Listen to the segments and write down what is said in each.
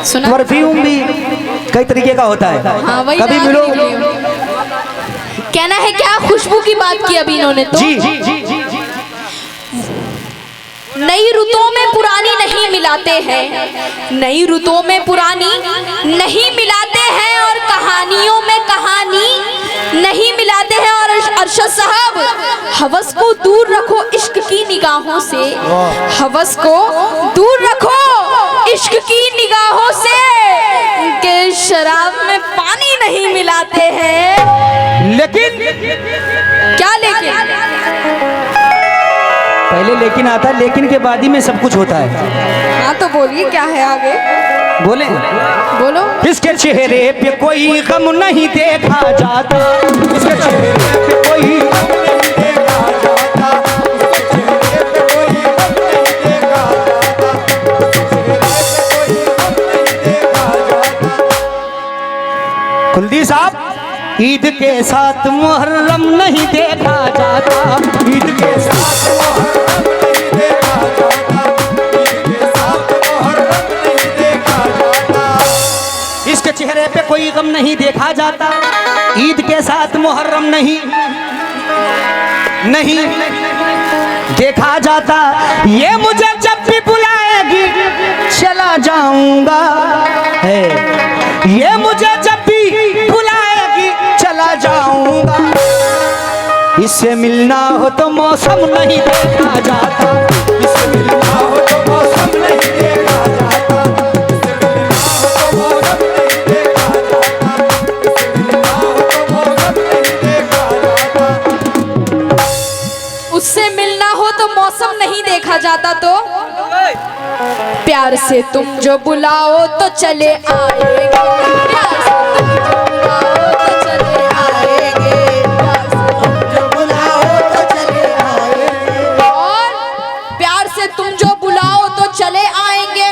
सुना? परफ्यूम भी कई तरीके का होता है। हाँ, वही कभी ना, मिलो। कहना है क्या, खुशबू की बात की अभी इन्होंने तो। जी जी जी जी जी। नई रुतों में पुरानी नहीं मिलाते हैं, नई रुतों में पुरानी नहीं मिलाते हैं, और कहानियों में कहानी नहीं मिलाते हैं। और अरशद साहब, हवस को दूर रखो इश्क की निगाहों से, हवस को दूर रखो इश्क की निगाहों से, के शराब में पानी नहीं मिलाते हैं। लेकिन क्या लेकिन? पहले लेकिन आता है, लेकिन के बाद ही में सब कुछ होता है। हाँ तो बोलिए क्या है आगे, बोले बोलो। इसके चेहरे पे कोई गम नहीं देखा जाता, इसके चेहरे पे कोई गम नहीं देखा जाता, इसके चेहरे पे कोई गम नहीं देखा जाता, इसके चेहरे पे कोई गम नहीं देखा जाता। कुलदीप साहब, ईद के साथ मुहर्रम नहीं देखा जाता, ईद के साथ मुहर्रम नहीं देखा जाता, ईद के साथ मुहर्रम नहीं देखा जाता। इसके चेहरे पे कोई गम नहीं देखा जाता, ईद के साथ मुहर्रम नहीं देखा जाता। ये मुझे जब भी बुलाएगी चला जाऊंगा, है ये मुझे जब भी बुलाएगी चला जाऊंगा। इससे मिलना हो तो मौसम नहीं देखा जाता, इससे मिलना हो तो मौसम नहीं देखा जाता, इससे मिलना हो तो मौसम नहीं देखा जाता, इससे मिलना हो तो मौसम नहीं देखा जाता। तो प्यार से तुम जो बुलाओ तो चले आएंगे, प्यार से तुम जो बुलाओ तो चले आएंगे, और प्यार से तुम जो बुलाओ तो चले आएंगे।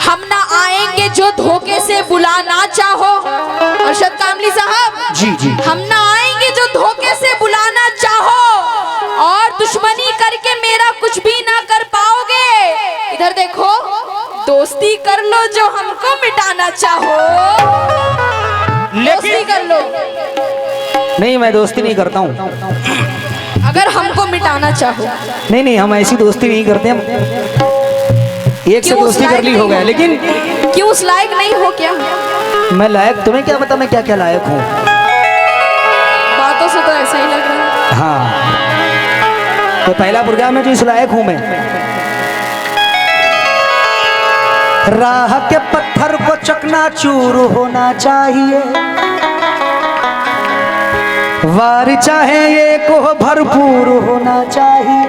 हम ना आएंगे जो धोखे से बुलाना चाहो। अरशद कामली साहब, जी जी, हम ना आएंगे जो धोखे से बुलाना चाहो, और दुश्मनी करके मेरा कुछ भी ना कर पाओगे। इधर देखो, दोस्ती कर लो जो हमको मिटाना चाहो, दोस्ती कर लो। नहीं, मैं दोस्ती नहीं करता हूँ। अगर हमको मिटाना चाहो। नहीं नहीं, हम ऐसी दोस्ती नहीं करते। हम एक से दोस्ती कर ली हो गया, लेकिन क्यों उस लायक नहीं हो क्या? मैं लायक, तुम्हें क्या पता मैं क्या क्या लायक हूँ? बातों से तो ऐसा ही लग रहा है। हाँ, तो पहला प्रोग्राम में जो इस लायक हूँ मैं। राह के पत्थर को चकनाचूर होना चाहिए, वार चाहे ये को भरपूर होना चाहिए।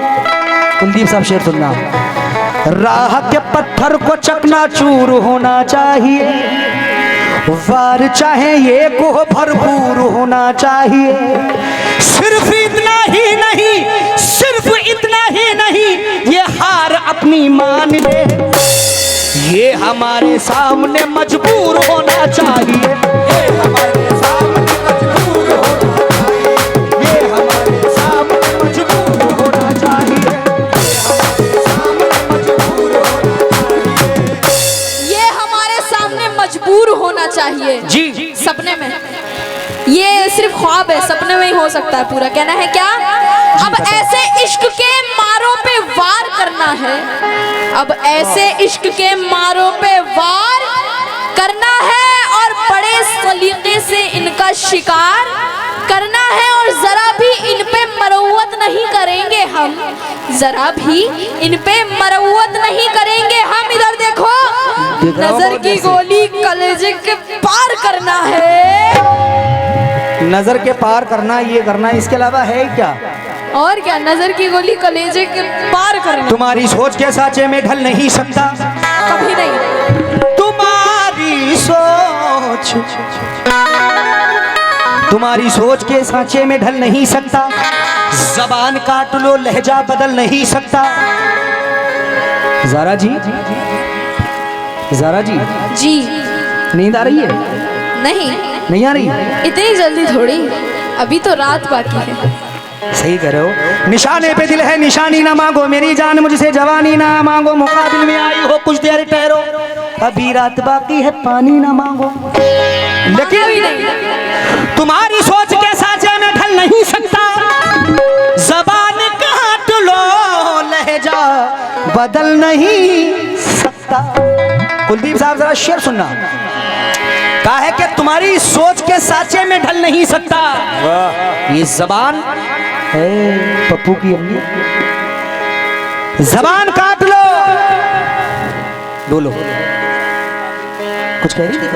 कुलदीप साहब शेर सुनना। राह के पत्थर को चकनाचूर होना चाहिए, वार चाहे ये को भरपूर होना चाहिए। सिर्फ इतना ही नहीं, सिर्फ इतना ही नहीं, ये हार अपनी मान ले, ये हमारे सामने मजबूर होना चाहिए, ये हमारे सामने मजबूर होना चाहिए, ये हमारे सामने मजबूर होना चाहिए, ये हमारे सामने मजबूर होना चाहिए, ये हमारे सामने मजबूर होना चाहिए। जी, सपने में, ये सिर्फ ख्वाब है, सपने में ही हो सकता है पूरा। कहना है क्या? अब ऐसे इश्क के मारों पे वार करना है, अब ऐसे इश्क के मारों पे वार करना है, और बड़े सलीके से इनका शिकार करना है, और जरा भी इन पे मरवत नहीं करेंगे हम, जरा भी इन पे मरवत नहीं करेंगे हम। इधर देखो, नजर की गोली कलेजे के पार करना है, नजर के पार करना, ये करना, इसके अलावा है क्या? और क्या? नजर की गोली कलेजे के पार करना। तुम्हारी सोच के साँचे में ढल नहीं सकता, कभी नहीं। तुम्हारी सोच के सांचे में ढल नहीं सकता, जबान काट लो लहजा बदल नहीं सकता। ज़ारा जी, ज़ारा जी, जी नींद आ रही है? नहीं आ रही? इतनी जल्दी थोड़ी, अभी तो रात बाकी है। सही कह रहे हो। निशाने पे दिल है, निशानी ना मांगो मेरी जान मुझसे, जवानी ना मांगो, मुकाबिल में आई हो कुछ देर ठहरो। अभी रात बाकी है पानी ना मांगो। लेकिन तुम्हारी सोच के साचे में ढल नहीं सकता, जबान काट लो लहजा बदल नहीं सकता। कुलदीप साहब जरा शेर सुनना। कहा है कि तुम्हारी सोच के साचे में ढल नहीं सकता, ये जबान है पप्पू की अम्मी, जबान काट लो। बोलो कुछ कह रही थी?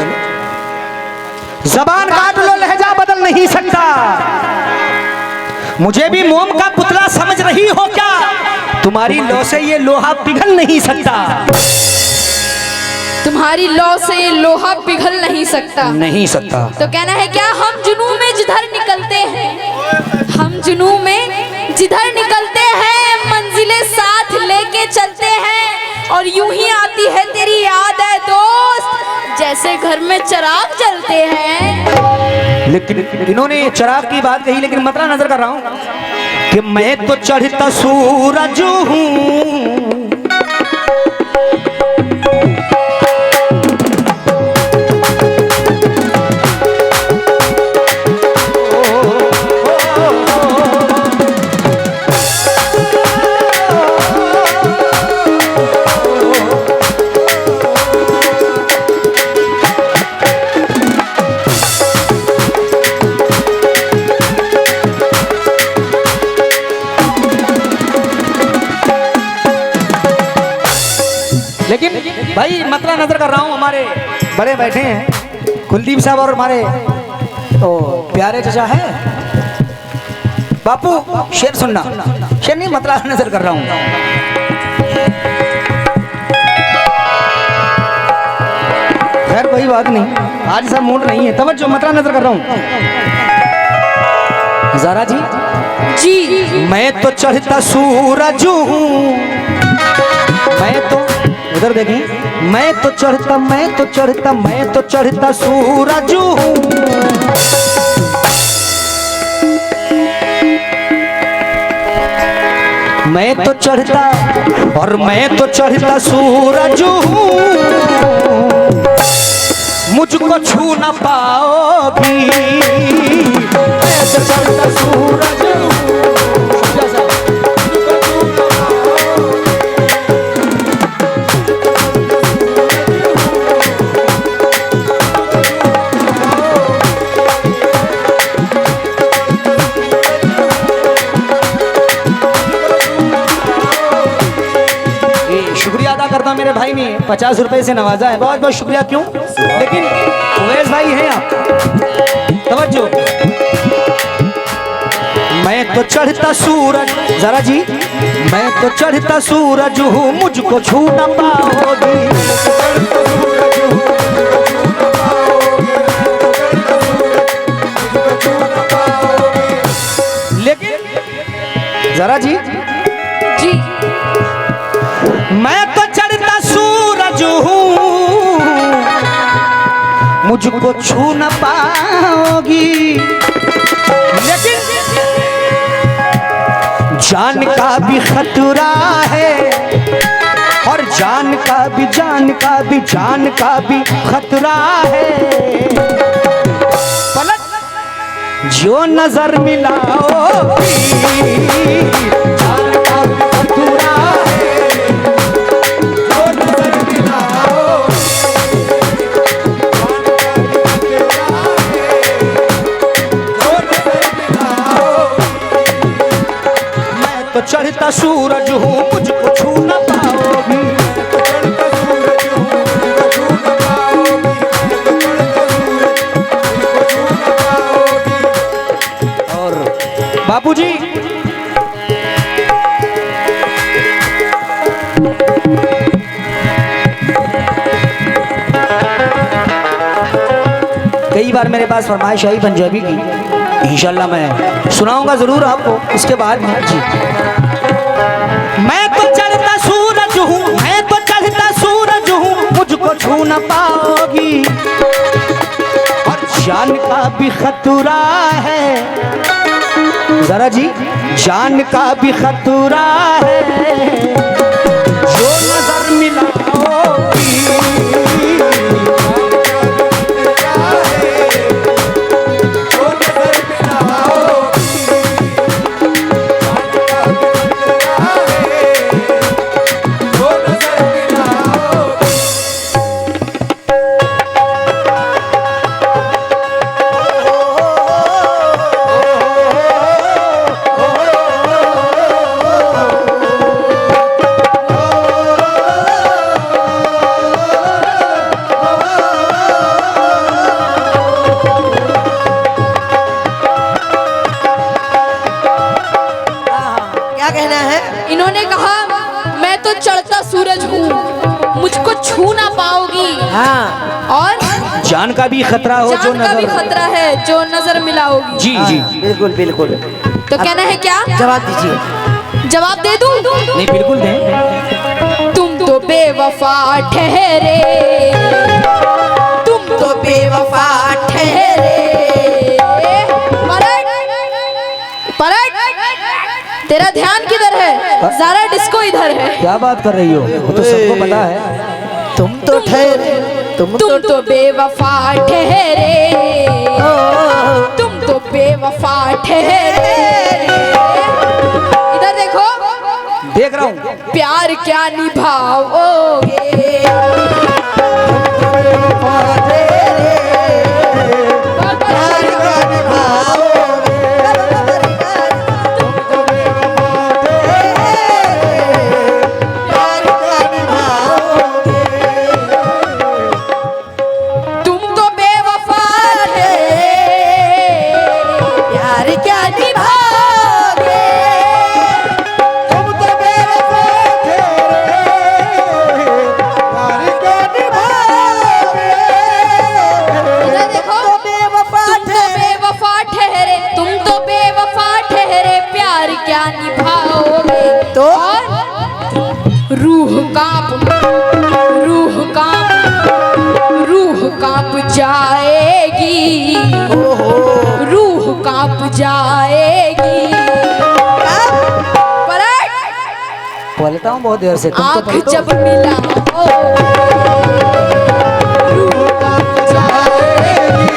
जबान काट लो लहजा बदल नहीं सकता। मुझे भी मोम का पुतला समझ रही हो क्या? तुम्हारी लौ से ये लोहा पिघल नहीं सकता। तुम्हारी लौ से ये लोहा पिघल नहीं सकता। नहीं सकता। तो कहना है क्या, हम जुनू में जिधर निकलते हैं, हम जुनू में जिधर निकलते हैं, मंजिलें साथ लेके चलते हैं, और यूं ही आती है तेरी याद है दोस्त, जैसे घर में चिराग जलते हैं। लेकिन इन्होंने चिराग की बात कही, लेकिन मतलब नजर कर रहा हूं कि मैं तो चढ़ता सूरज हूं, लेकिन भाई मतलब नजर कर रहा हूं, हमारे बड़े बैठे हैं कुलदीप साहब और हमारे तो प्यारे चचा है बापू। शेर सुनना, शेर नहीं मतलब नजर कर रहा हूं। खैर कोई बात नहीं, आज सब मूड नहीं है, तवज्जो मतलब नजर कर रहा हूं। ज़ारा जी जी मैं तो चढ़ता सूरज हूं, मैं तो उधर देखें, मैं तो चढ़ता सूरज हूं, मैं तो चढ़ता और मैं तो चढ़ता सूरज हूं, मुझको छू ना पाओगी, मैं तो चढ़ता सूरज हूं। शुक्रिया अदा करता मेरे भाई ने 50 रुपए से नवाजा है, बहुत बहुत शुक्रिया। क्यों? लेकिन उवैस भाई हैं आप, तवज्जो। मैं तो चढ़ता सूरज, जरा जी, मैं तो चढ़ता सूरज हूँ, मुझको छू न पाओगी, लेकिन जरा जी जी मैं तो चढ़ता सूरज हूँ, मुझको छू न पाओगी, लेकिन जान का भी खतरा है, और जान का भी खतरा है, पलट जो नजर मिलाओगी, जान का भी खतरा है, जो नजर मिलाओगी, तो चढ़ता सूरज हूँ, मुझको छू न पाओगी, और बापूजी कई बार मेरे पास फरमाइश आई पंजाबी की, इंशाल्लाह मैं सुनाऊंगा जरूर आपको इसके बाद में जी। मैं तो चढ़ता सूरज हूँ, मैं तो चढ़ता सूरज हूँ, मुझको छू न पाओगी, और जान का भी खतरा है, जरा जी, जान का भी खतरा है, जो नजर मिलाओगी, मिलाओगी। हाँ और जान का भी खतरा हो जो जान का भी नजर। खतरा है जो नजर मिलाओगी। जी जी बिल्कुल बिल्कुल। तो कहना है क्या? जवाब दीजिए। जवाब दे दूं? नहीं बिल्कुल दें। तुम तो बेवफा ठहरे, तुम तो बेवफा ठहरे। पलट, तेरा ध्यान किधर है? ज़ारा डिस्को इधर है। क्या बात कर रही हो? वो तो सबको पता है। तुम तो ठहरे, तुम तो बेवफा ठहरे, तुम तो बेवफा ठहरे। इधर देखो, देख रहा हूँ। प्यार क्या निभाओगे? तुम तो बेवफा थे, प्यार क्या निभाओगे? तुम तो बेवफा थे, प्यार क्या निभाओगे? इधर देखो, तुम तो बेवफा ठहरे, तुम तो बेवफा ठहरे, प्यार क्या निभाओगे? तो? रूह कांप, रूह कांप जाएगी, रूह कांप जाएगी। पलट, पलटा हूँ बहुत देर से। तुम तो आँख पलटो। जब मिलाओ, रूह कांप जाएगी।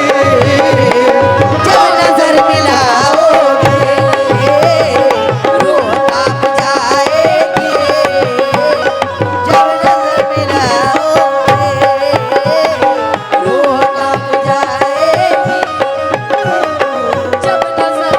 जब नजर मिलाओगे, रूह कांप जाएगी। जब नजर मिलाओगे, रूह कांप जाएगी। जब नजर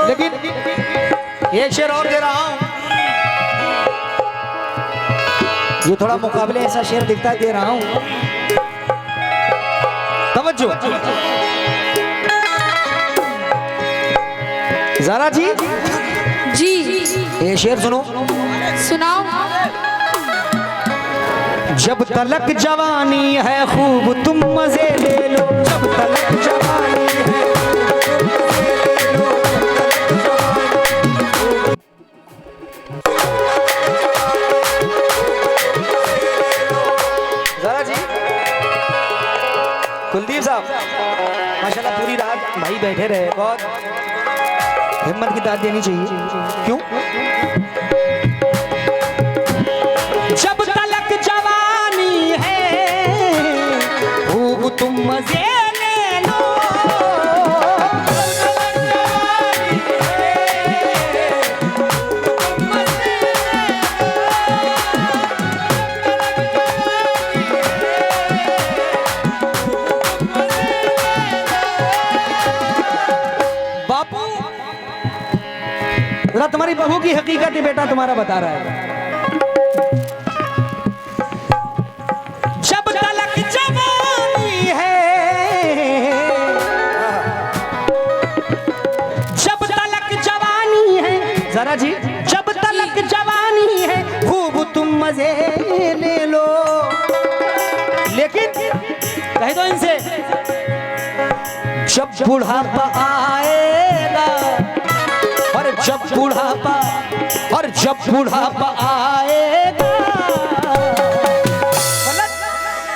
लेकिन एक शेर और दे रहा हूँ। ये थोड़ा मुकाबले ऐसा शेर दिखता है, दे रहा हूँ। तवज्जो। ज़ारा जी, जी ये शेर सुनो। सुनाओ। जब तलक जवानी है खूब तुम मजे ले लो, जब तलक जवानी है ज़रा जी। कुलदीप साहब माशाल्लाह पूरी रात भाई बैठे रहे, बहुत हिम्मत की दाद देनी चाहिए। क्यों? जब तलक जवानी है खूब तुम मजे ले लो, बापू जरा तुम्हारी बहू की हकीकत ही बेटा तुम्हारा बता रहा है। जब तलक जवानी है, जब तलक जवानी है, जरा जी, जब तलक जवानी है खूब तुम मजे ले लो। लेकिन कह दो इनसे, जब बुढ़ापा आएगा, और जब बुढ़ापा, और जब बुढ़ापा आएगा,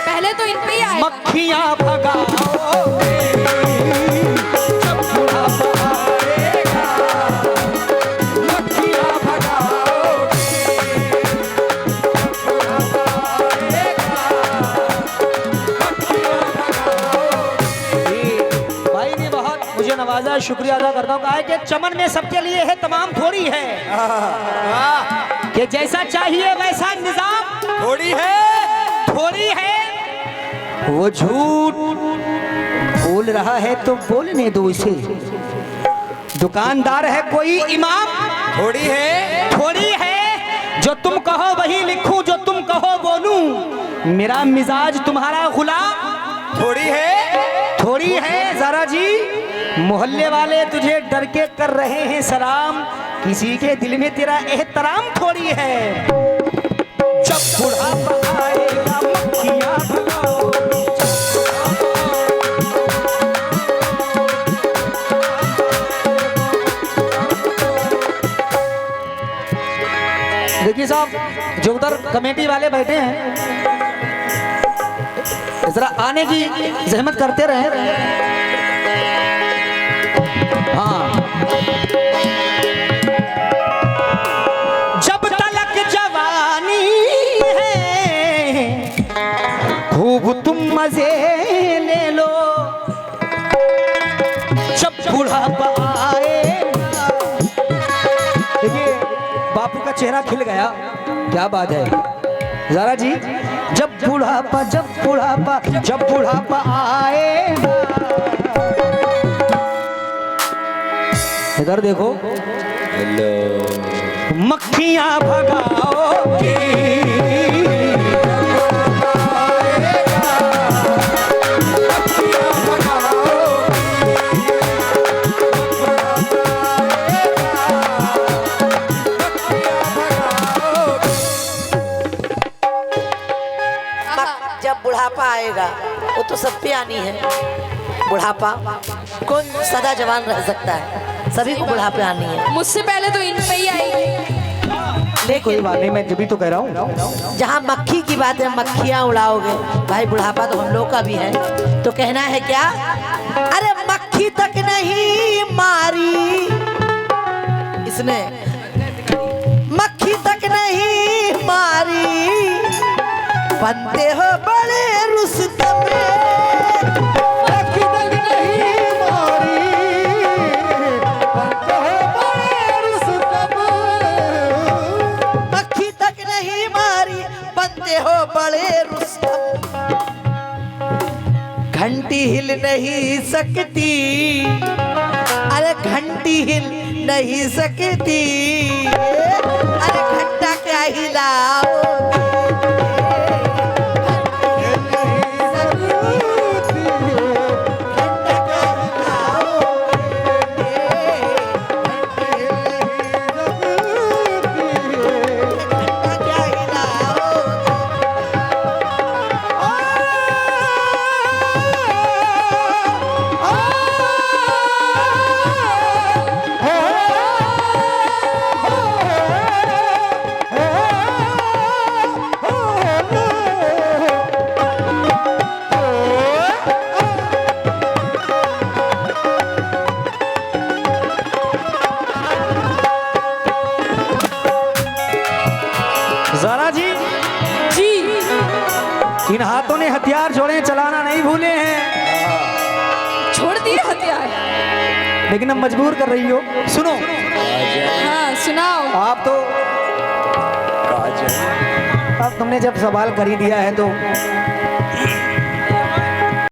पहले तो इन पे ही आए। मक्खियां भगाओगे, जब बुढ़ापा आएगा, मक्खियां भगाओगे, भाई ने बहुत मुझे नवाजा, शुक्रिया अदा करता हूँ। कहा है कि चमन में सबके लिए है, तमाम थोड़ी है, कि जैसा चाहिए वैसा निजाम थोड़ी है। थोड़ी है। वो झूठ बोल रहा है तो बोलने दो इसे। दुकानदार है कोई इमाम, थोड़ी है। थोड़ी है। जो तुम कहो वही लिखूं, जो तुम कहो बोलूं। मेरा मिजाज तुम्हारा गुलाम थोड़ी है। थोड़ी है। जरा जी, मोहल्ले वाले तुझे डर के कर रहे हैं सलाम, किसी के दिल में तेरा एहतराम थोड़ी है। जब बुढ़ापा आएगा मक्खियां भगाओ, देखिए साहब, जो उधर कमेटी वाले बैठे हैं जरा आने की जहमत करते रहे। हाँ, जब तलक जवानी है खूब तुम मजे ले लो, जब बुढ़ापा आएगा। देखिए बापू का चेहरा खिल गया, क्या बात है। जरा जी, जब बुढ़ापा जब बुढ़ापा जब बुढ़ापा आएगा। इधर देखो, मक्खियां भगाओगी, जब बुढ़ापा आएगा, वो तो सब पे आनी है। बुढ़ापा कौन सदा जवान रह सकता है, सभी को बुढ़ापे आनी है। मुझसे पहले तो इन पे ही आई। कोई लेकिन बात नहीं, मैं जब भी तो कह रहा हूँ। जहाँ मक्खी की बात है, मक्खियाँ उड़ाओगे भाई, बुढ़ापा तो हम लोग का भी है। तो कहना है क्या, अरे मक्खी तक नहीं मारी इसने, मक्खी तक नहीं मारी, बनते हो बड़े रुस्तम, मक्खी तक नहीं मारी, बनते हो बड़े रुस्तम, मक्खी तक नहीं मारी, बनते हो बड़े रुस्तम। घंटी हिल नहीं सकती, अरे घंटी हिल नहीं सकती, अरे घंटा क्या हिलाओ, जरा जी, जी इन हाथों ने हथियार छोड़े, चलाना नहीं भूले हैं, छोड़ दिए हथियार। लेकिन अब मजबूर कर रही हो। सुनो, हाँ सुनाओ। आप तो अब तुमने जब सवाल कर ही दिया है तो